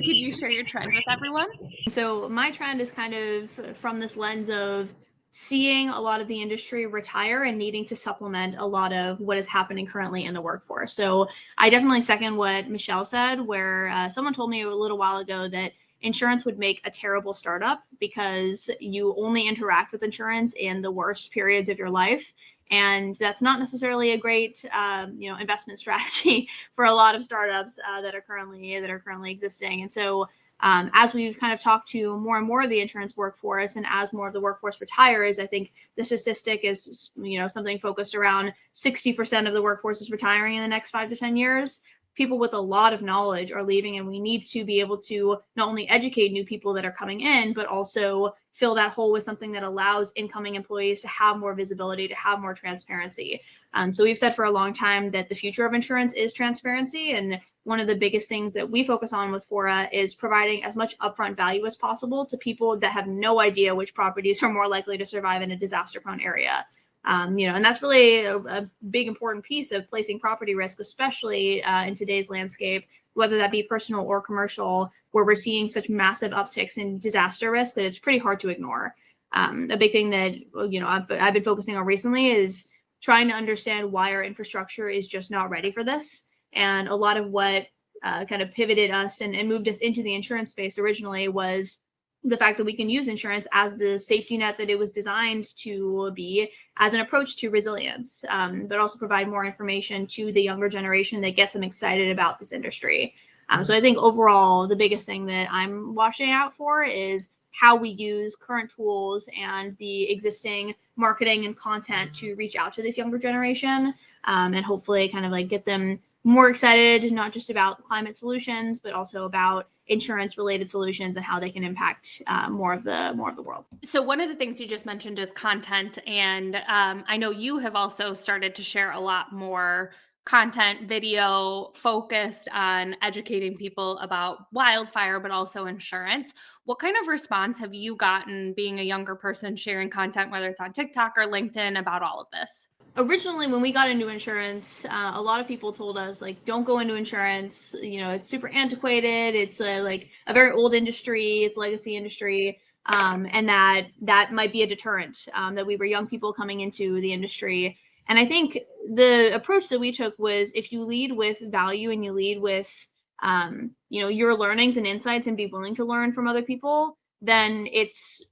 could you share your trend with everyone? So my trend is kind of from this lens of seeing a lot of the industry retire and needing to supplement a lot of what is happening currently in the workforce. So I definitely second what Michelle said, where someone told me a little while ago that insurance would make a terrible startup because you only interact with insurance in the worst periods of your life. And that's not necessarily a great, investment strategy for a lot of startups that are currently existing. And so as we've kind of talked to more and more of the insurance workforce, and as more of the workforce retires, I think the statistic is, something focused around 60% of the workforce is retiring in the next 5 to 10 years. People with a lot of knowledge are leaving, and we need to be able to not only educate new people that are coming in, but also fill that hole with something that allows incoming employees to have more visibility, to have more transparency. So we've said for a long time that the future of insurance is transparency, and one of the biggest things that we focus on with Fora is providing as much upfront value as possible to people that have no idea which properties are more likely to survive in a disaster-prone area. And that's really a big important piece of placing property risk, especially in today's landscape, whether that be personal or commercial, where we're seeing such massive upticks in disaster risk that it's pretty hard to ignore. A big thing that I've been focusing on recently is trying to understand why our infrastructure is just not ready for this. And a lot of what kind of pivoted us and moved us into the insurance space originally was the fact that we can use insurance as the safety net that it was designed to be, as an approach to resilience, but also provide more information to the younger generation that gets them excited about this industry. So I think overall, the biggest thing that I'm watching out for is how we use current tools and the existing marketing and content to reach out to this younger generation, and hopefully kind of like get them more excited, not just about climate solutions, but also about insurance related solutions and how they can impact more of the world. So one of the things you just mentioned is content. And I know you have also started to share a lot more content, video focused on educating people about wildfire, but also insurance. What kind of response have you gotten being a younger person sharing content, whether it's on TikTok or LinkedIn, about all of this? Originally, when we got into insurance, a lot of people told us, like, don't go into insurance. It's super antiquated. It's like a very old industry. It's a legacy industry. And that might be a deterrent, that we were young people coming into the industry. And I think the approach that we took was, if you lead with value and you lead with, your learnings and insights, and be willing to learn from other people, then it's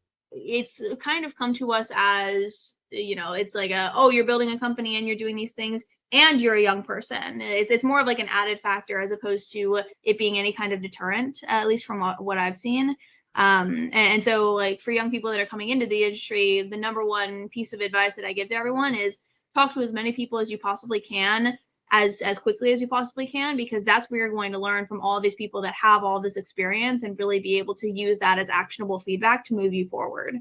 kind of come to us as, it's like oh, you're building a company and you're doing these things and you're a young person. It's more of like an added factor as opposed to it being any kind of deterrent, at least from what I've seen. And so, like, for young people that are coming into the industry, the number one piece of advice that I give to everyone is talk to as many people as you possibly can, as quickly as you possibly can, because that's where you're going to learn from all of these people that have all this experience and really be able to use that as actionable feedback to move you forward.